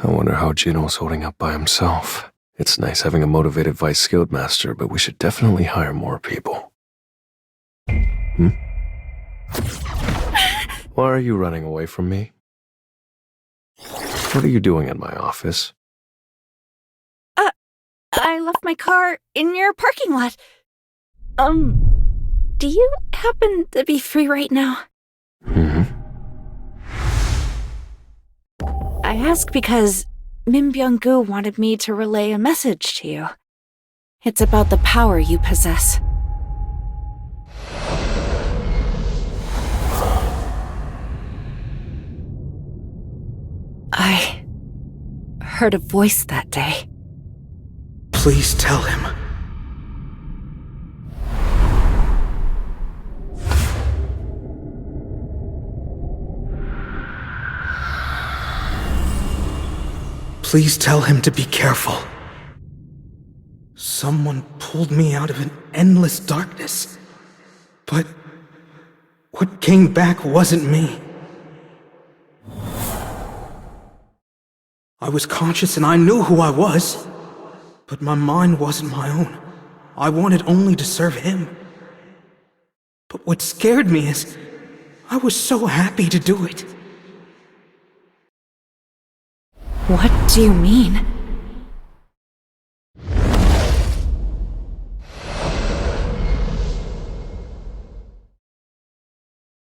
I wonder how Jino's holding up by himself. It's nice having a motivated vice-skilled master, but we should definitely hire more people. Why are you running away from me? What are you doing in my office? I left my car in your parking lot. Do you happen to be free right now? I ask because Min Byung-gu wanted me to relay a message to you. It's about the power you possess. I heard a voice that day. Please tell him. Please tell him to be careful. Someone pulled me out of an endless darkness. But what came back wasn't me. I was conscious and I knew who I was. But my mind wasn't my own. I wanted only to serve him. But what scared me is I was so happy to do it. What do you mean?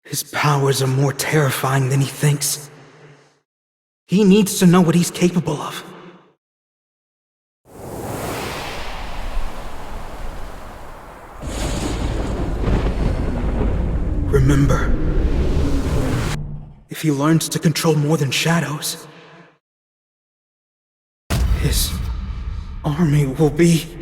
His powers are more terrifying than he thinks. He needs to know what he's capable of. Remember, if he learns to control more than shadows, his army will be...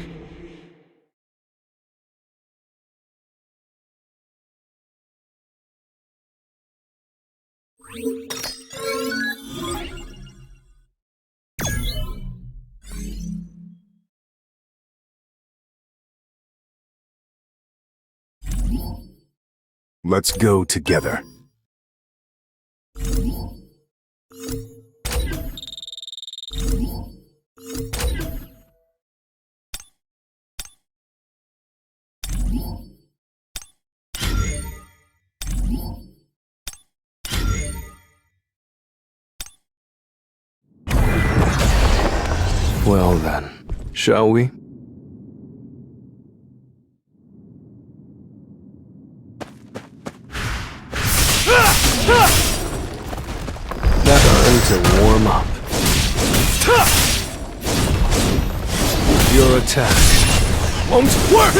Let's go together. Well then, shall we? Time to warm up. Your attack won't work!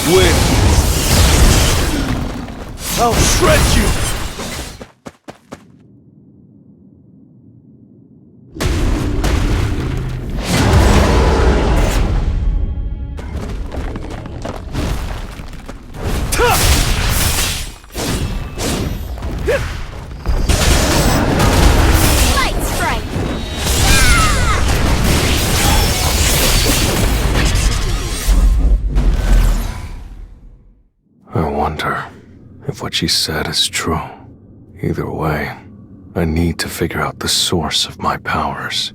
Win! I'll shred you! If what she said is true. Either way, I need to figure out the source of my powers.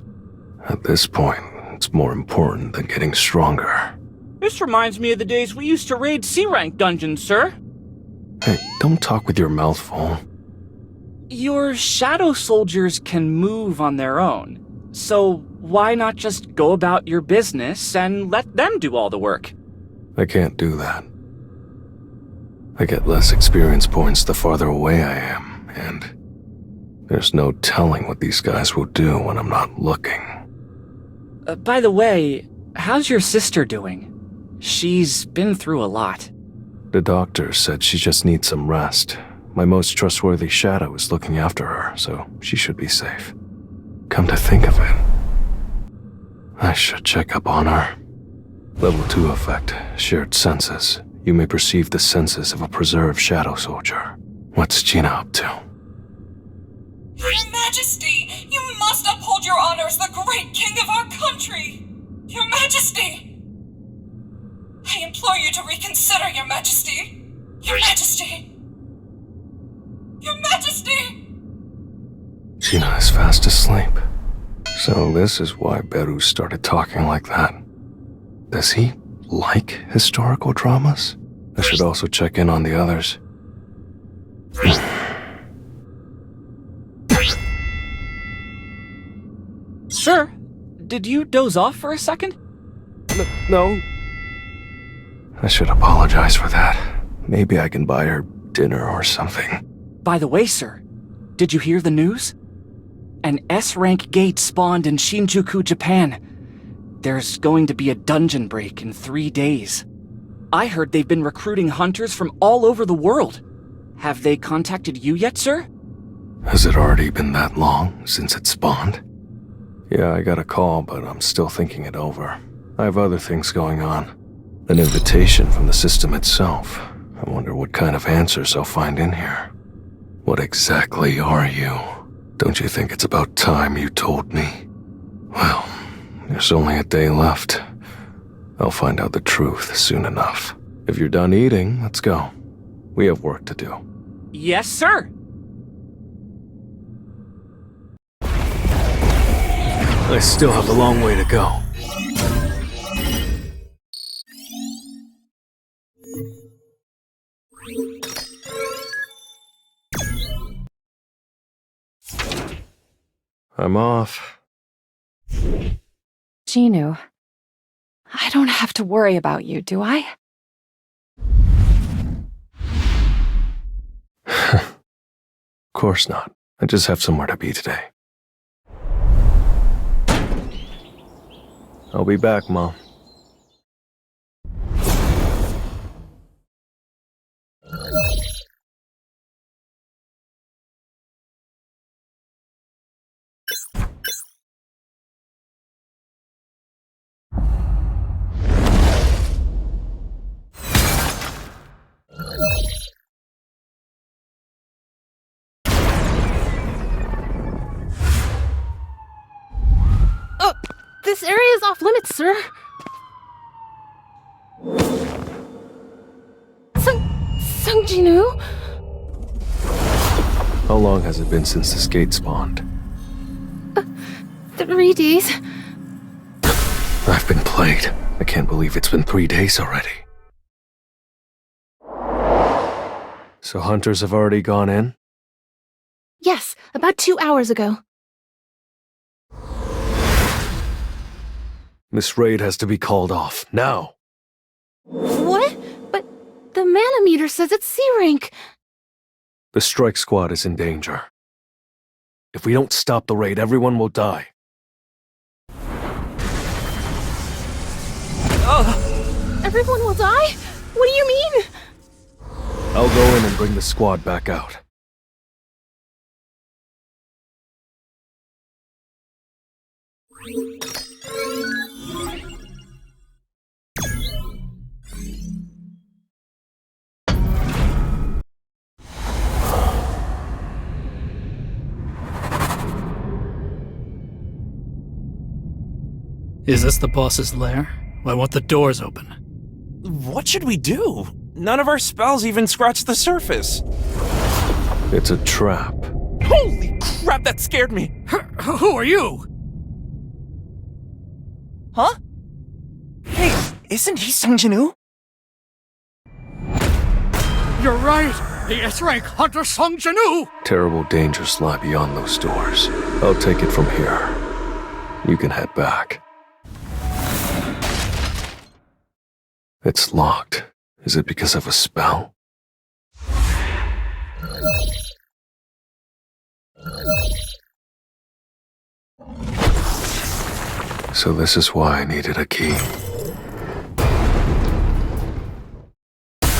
At this point, it's more important than getting stronger. This reminds me of the days we used to raid C-Rank dungeons, sir. Hey, don't talk with your mouth full. Your shadow soldiers can move on their own, so why not just go about your business and let them do all the work? I can't do that. I get less experience points the farther away I am, and there's no telling what these guys will do when I'm not looking. By the way, how's your sister doing? She's been through a lot. The doctor said she just needs some rest. My most trustworthy shadow is looking after her, so she should be safe. Come to think of it, I should check up on her. Level 2 effect, shared senses. You may perceive the senses of a preserved shadow soldier. What's Gina up to? Your Majesty, you must uphold your honor as the great king of our country! Your Majesty! I implore you to reconsider, Your Majesty! Your Majesty! Your Majesty! Gina is fast asleep. So this is why Beru started talking like that. Does he like historical dramas? I should also check in on the others. Sir, did you doze off for a second? No. I should apologize for that. Maybe I can buy her dinner or something. By the way, sir, did you hear the news? An S-Rank gate spawned in Shinjuku, Japan. There's going to be a dungeon break in 3 days. I heard they've been recruiting hunters from all over the world. Have they contacted you yet, sir? Has it already been that long since it spawned? Yeah, I got a call, but I'm still thinking it over. I have other things going on. An invitation from the system itself. I wonder what kind of answers I'll find in here. What exactly are you? Don't you think it's about time you told me? Well, there's only a day left. I'll find out the truth soon enough. If you're done eating, let's go. We have work to do. Yes, sir. I still have a long way to go. I'm off. Ginu, I don't have to worry about you, do I? Of course not. I just have somewhere to be today. I'll be back, Mom. This area is off limits, sir. Sungjinu? How long has it been since this gate spawned? 3 days. I've been played. I can't believe it's been 3 days already. So hunters have already gone in? Yes, about 2 hours ago. This raid has to be called off, now! What? But the manometer says it's C-rank. The strike squad is in danger. If we don't stop the raid, everyone will die. Everyone will die? What do you mean? I'll go in and bring the squad back out. Is this the boss's lair? I want the doors open. What should we do? None of our spells even scratch the surface. It's a trap. Holy crap, that scared me! Who are you? Huh? Hey, isn't he Sungjinu? You're right! The S-Rank Hunter Cha. Terrible dangers lie beyond those doors. I'll take it from here. You can head back. It's locked. Is it because of a spell? So this is why I needed a key.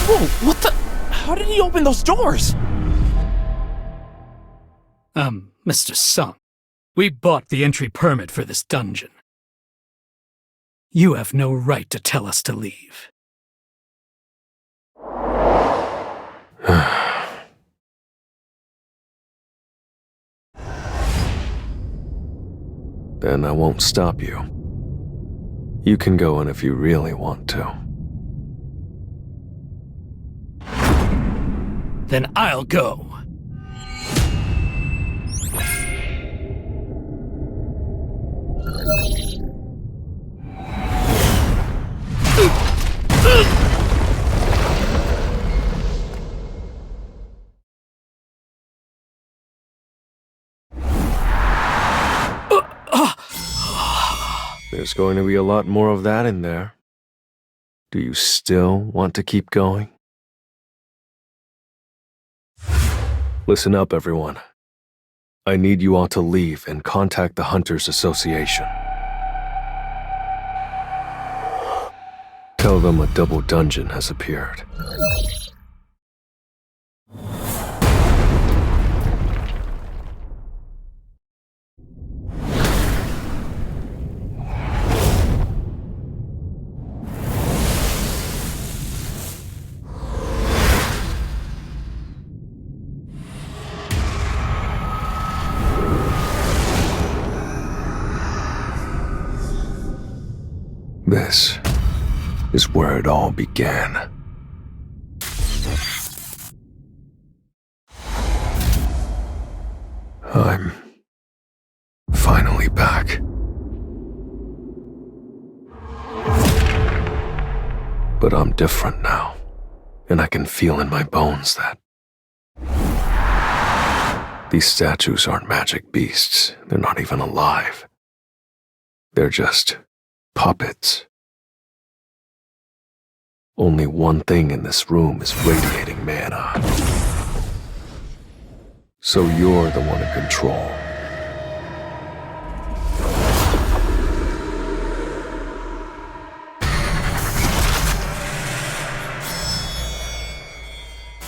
Whoa, what the? How did he open those doors? Mr. Sung, we bought the entry permit for this dungeon. You have no right to tell us to leave. Then I won't stop you. You can go in if you really want to. Then I'll go. There's going to be a lot more of that in there. Do you still want to keep going? Listen up, everyone. I need you all to leave and contact the Hunters Association. Tell them a double dungeon has appeared. This is where it all began. I'm finally back. But I'm different now, and I can feel in my bones that these statues aren't magic beasts. They're not even alive. They're just puppets. Only one thing in this room is radiating mana. So you're the one in control.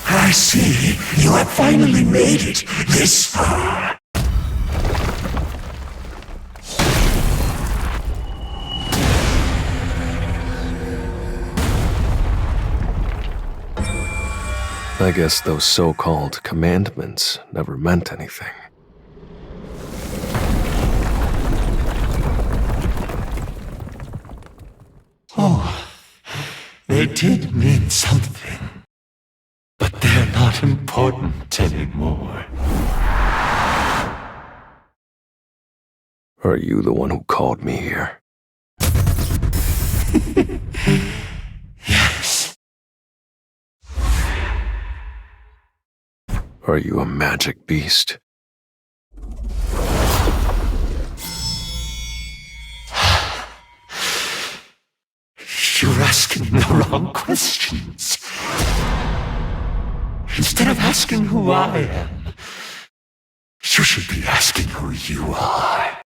I see. You have finally made it this far. I guess those so-called commandments never meant anything. Oh, they did mean something. But they're not important anymore. Are you the one who called me here? Yes. Are you a magic beast? You're asking the wrong questions. Instead of asking who I am, you should be asking who you are.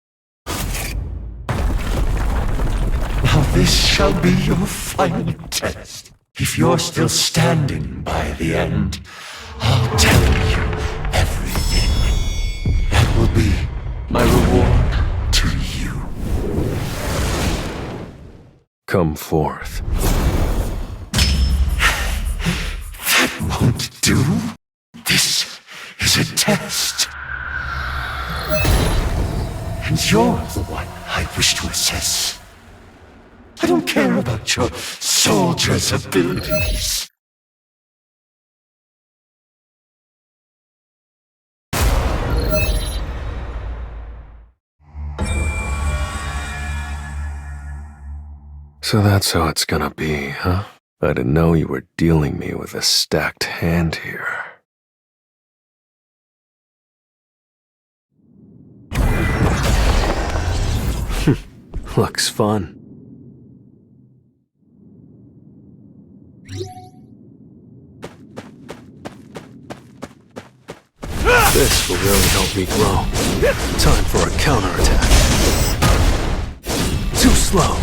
Now this shall be your final test. If you're still standing by the end, I'll tell you everything. That will be my reward to you. Come forth. That won't do. This is a test. And you're the one I wish to assess. I don't care about your soldier's abilities. So that's how it's gonna be, huh? I didn't know you were dealing me with a stacked hand here. Looks fun. This will really help me grow. Time for a counterattack. Too slow.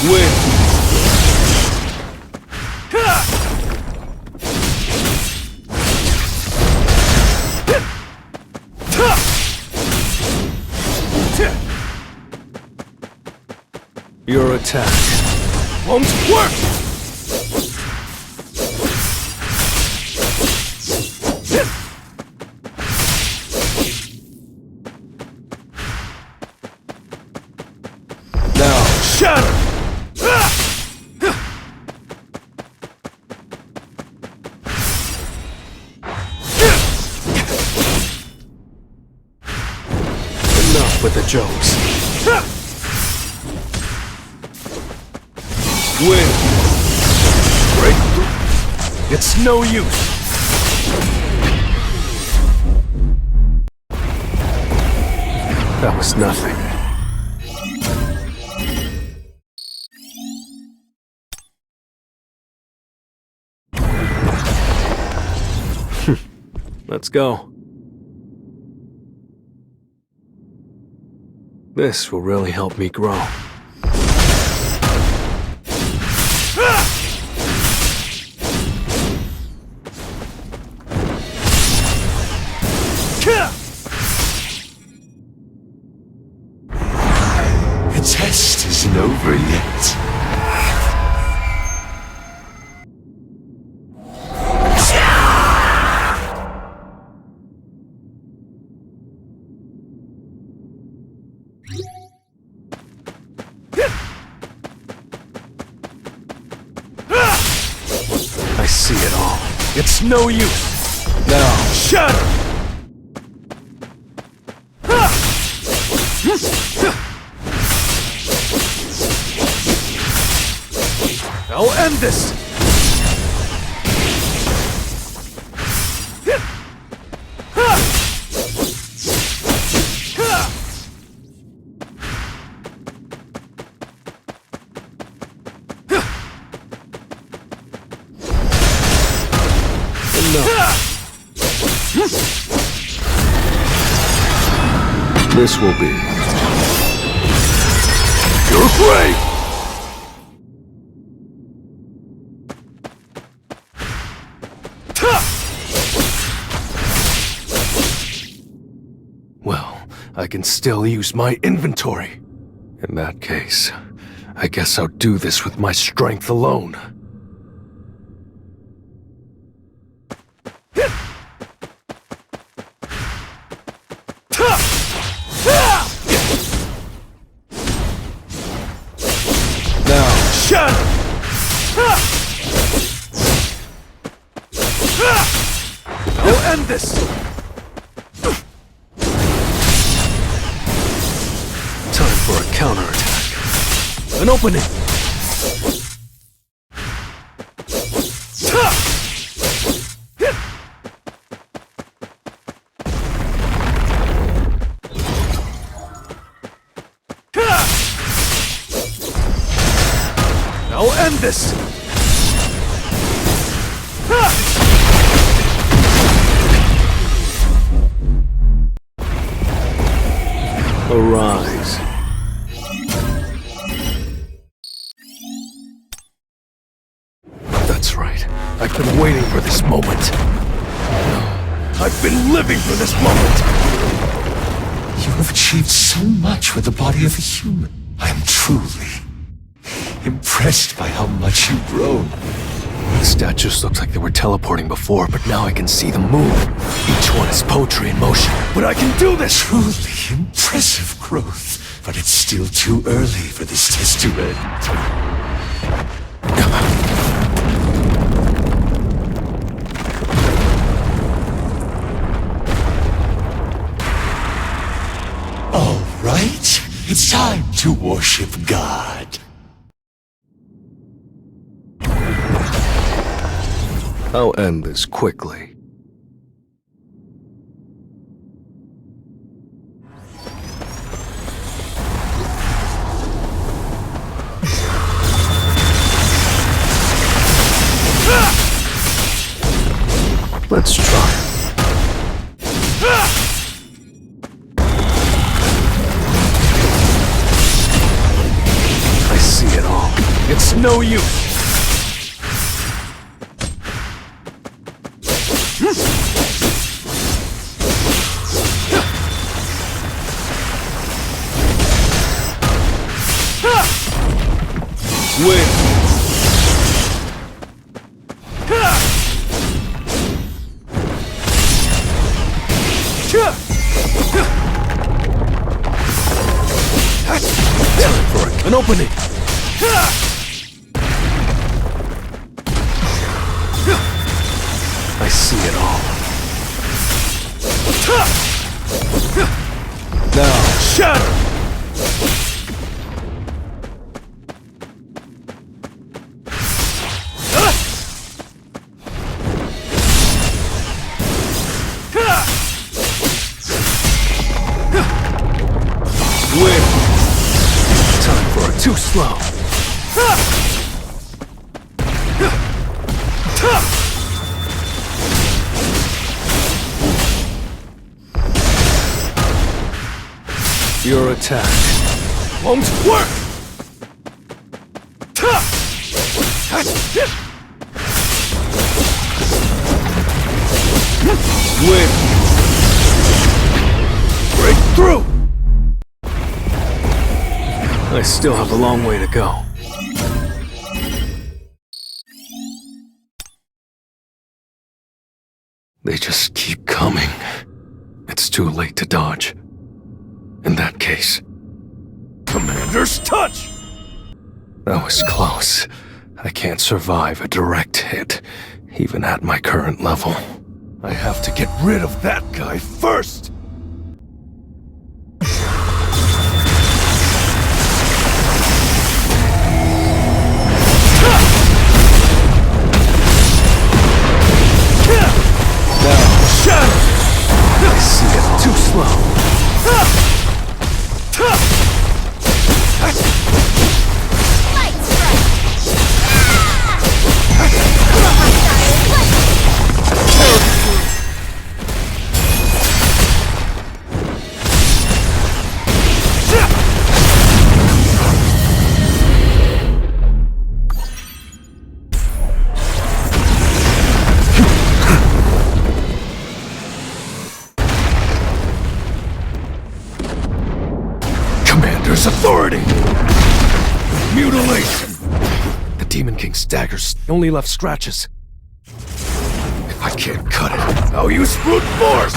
Win. Your attack won't work! Now, shatter! Enough with the jokes. Win. Breakthrough. It's no use. That was nothing. Let's go. This will really help me grow. The test isn't over yet. I see it all. It's no use. Now, shatter! I'll end this! This will be your grave! Well, I can still use my inventory. In that case, I guess I'll do this with my strength alone. Now, shatter! I'll end this! Time for a counterattack. An opening! I'll end this! Arise. That's right. I've been waiting for this moment. No, I've been living for this moment. You have achieved so much with the body of a human. I am truly impressed by how much you've grown. The statues looked like they were teleporting before, but now I can see them move. Each one is poetry in motion. But I can do this! Truly impressive growth, but it's still too early for this test to end. All right, it's time to worship God. I'll end this quickly. Let's try. I see it all. It's no use. Time for it. An opening. I see it all. Now, shatter! Win! Time for it. Too slow. Your attack won't work! Win! Break through! I still have a long way to go. They just keep coming. It's too late to dodge. In that case... Commander's touch! That was close. I can't survive a direct hit, even at my current level. I have to get rid of that guy first! Now, shatter! I see it too slow. Commander's authority! Mutilation! The Demon King's daggers only left scratches. If I can't cut it, I'll use brute force!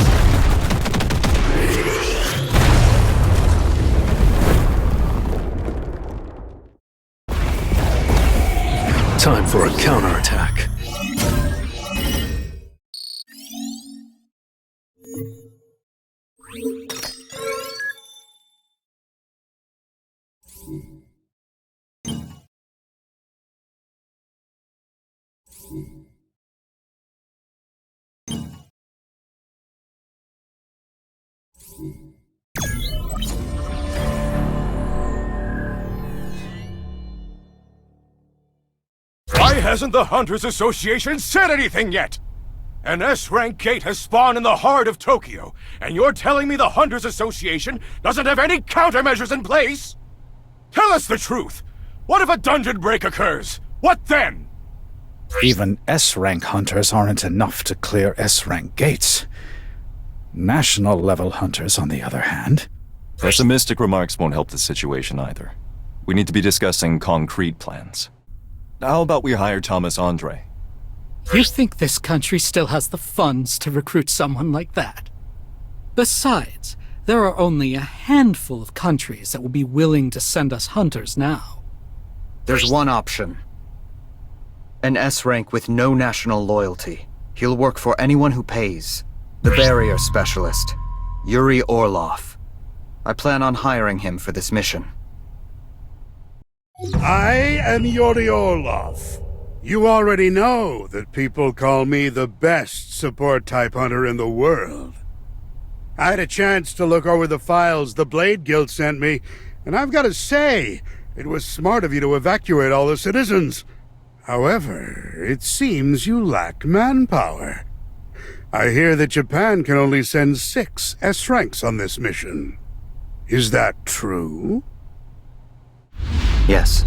Time for a counterattack. Why hasn't the Hunters Association said anything yet? An S-Rank gate has spawned in the heart of Tokyo, and you're telling me the Hunters Association doesn't have any countermeasures in place? Tell us the truth! What if a dungeon break occurs? What then? Even S-Rank Hunters aren't enough to clear S-Rank gates. National-level hunters, on the other hand... Pessimistic remarks won't help the situation either. We need to be discussing concrete plans. How about we hire Thomas Andre? You think this country still has the funds to recruit someone like that? Besides, there are only a handful of countries that will be willing to send us hunters now. There's one option. An S-Rank with no national loyalty. He'll work for anyone who pays. The barrier specialist, Yuri Orlov. I plan on hiring him for this mission. I am Yuri Orlov. You already know that people call me the best support-type hunter in the world. I had a chance to look over the files the Blade Guild sent me, and I've got to say, it was smart of you to evacuate all the citizens. However, it seems you lack manpower. I hear that Japan can only send 6 S-Ranks on this mission. Is that true? Yes.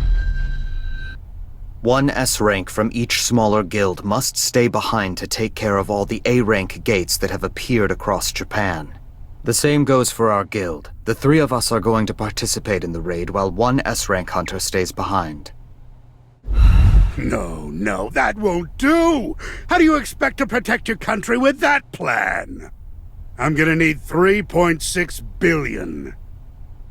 1 S-Rank from each smaller guild must stay behind to take care of all the A-Rank gates that have appeared across Japan. The same goes for our guild. The 3 of us are going to participate in the raid while 1 S-Rank hunter stays behind. No, that won't do! How do you expect to protect your country with that plan? I'm gonna need 3.6 billion.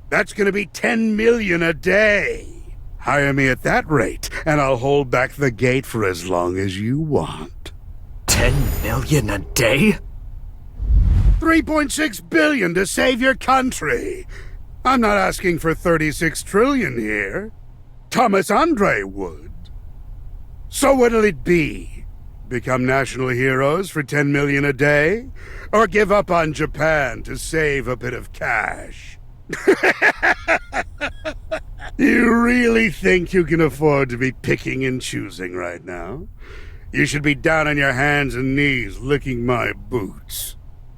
That's gonna be 10 million a day. Hire me at that rate, and I'll hold back the gate for as long as you want. 10 million a day? 3.6 billion to save your country. I'm not asking for 36 trillion here. Thomas Andre would. So what'll it be? Become national heroes for 10 million a day? Or give up on Japan to save a bit of cash? You really think you can afford to be picking and choosing right now? You should be down on your hands and knees licking my boots.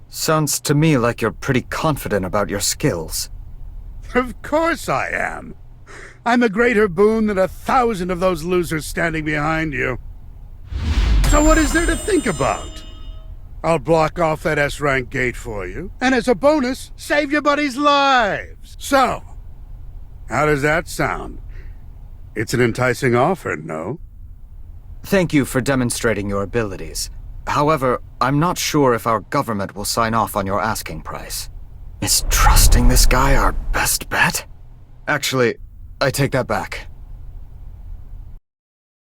Sounds to me like you're pretty confident about your skills. Of course I am. I'm a greater boon than 1,000 of those losers standing behind you. So what is there to think about? I'll block off that S-Rank gate for you, and as a bonus, save your buddies' lives. So, how does that sound? It's an enticing offer, no? Thank you for demonstrating your abilities. However, I'm not sure if our government will sign off on your asking price. Is trusting this guy our best bet? Actually, I take that back.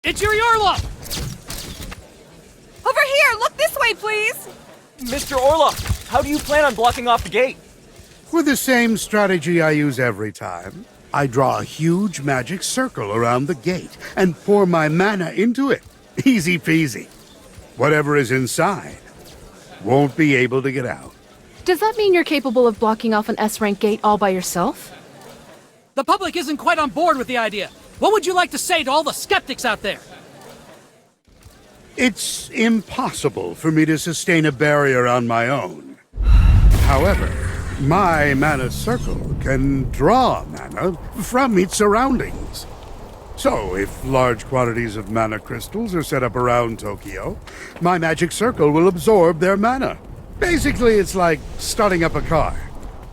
It's Yuri Orlov! Over here! Look this way, please! Mr. Orlov, how do you plan on blocking off the gate? With the same strategy I use every time. I draw a huge magic circle around the gate and pour my mana into it. Easy peasy. Whatever is inside won't be able to get out. Does that mean you're capable of blocking off an S-Rank gate all by yourself? The public isn't quite on board with the idea. What would you like to say to all the skeptics out there? It's impossible for me to sustain a barrier on my own. However, my mana circle can draw mana from its surroundings. So, if large quantities of mana crystals are set up around Tokyo, my magic circle will absorb their mana. Basically, it's like starting up a car.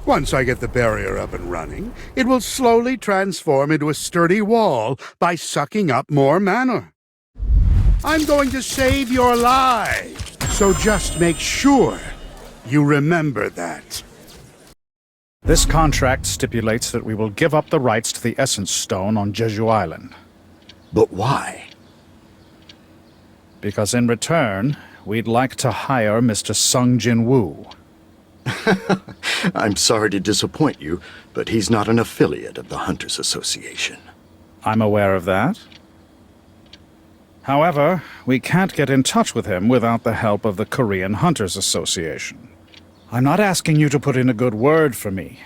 Once I get the barrier up and running, it will slowly transform into a sturdy wall by sucking up more mana. I'm going to save your lives, so just make sure you remember that. This contract stipulates that we will give up the rights to the Essence Stone on Jeju Island. But why? Because in return, we'd like to hire Mr. Sung Jin Woo. I'm sorry to disappoint you, but he's not an affiliate of the Hunters Association. I'm aware of that. However, we can't get in touch with him without the help of the Korean Hunters Association. I'm not asking you to put in a good word for me.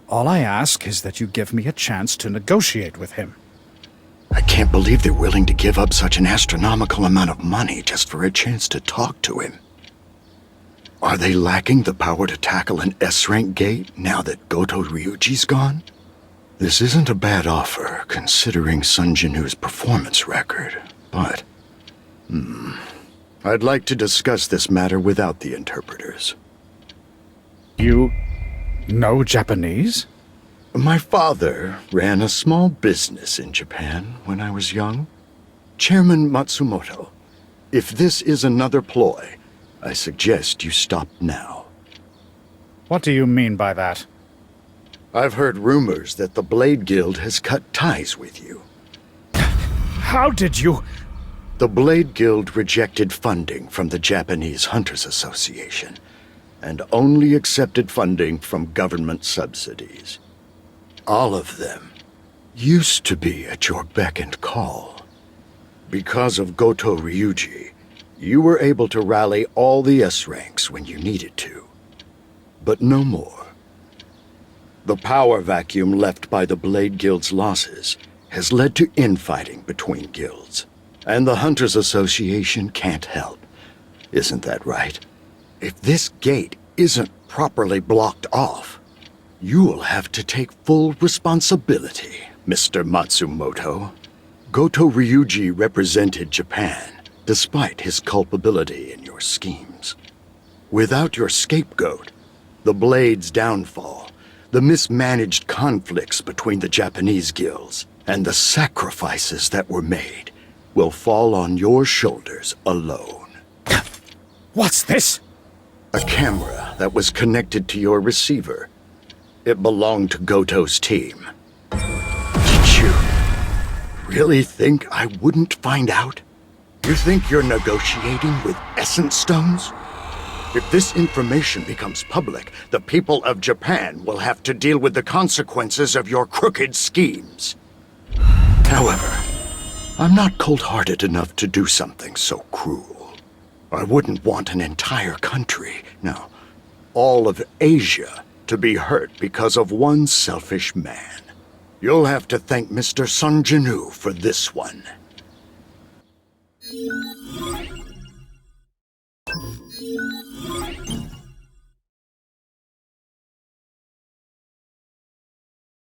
All I ask is that you give me a chance to negotiate with him. I can't believe they're willing to give up such an astronomical amount of money just for a chance to talk to him. Are they lacking the power to tackle an S-Rank gate now that Goto Ryuji's gone? This isn't a bad offer, considering Sun Jinu's performance record, but... I'd like to discuss this matter without the interpreters. You know Japanese? My father ran a small business in Japan when I was young. Chairman Matsumoto, if this is another ploy, I suggest you stop now. What do you mean by that? I've heard rumors that the Blade Guild has cut ties with you. How did you... The Blade Guild rejected funding from the Japanese Hunters Association, and only accepted funding from government subsidies. All of them used to be at your beck and call. Because of Goto Ryuji, you were able to rally all the S-ranks when you needed to. But no more. The power vacuum left by the Blade Guild's losses has led to infighting between guilds, and the Hunters Association can't help. Isn't that right? If this gate isn't properly blocked off, you'll have to take full responsibility, Mr. Matsumoto. Goto Ryuji represented Japan, despite his culpability in your schemes. Without your scapegoat, the Blade's downfall, the mismanaged conflicts between the Japanese guilds, and the sacrifices that were made will fall on your shoulders alone. What's this? A camera that was connected to your receiver. It belonged to Goto's team. Did you really think I wouldn't find out? You think you're negotiating with essence stones? If this information becomes public, the people of Japan will have to deal with the consequences of your crooked schemes. However, I'm not cold-hearted enough to do something so cruel. I wouldn't want an entire country, no, all of Asia, to be hurt because of one selfish man. You'll have to thank Mr. Sun Jinu for this one.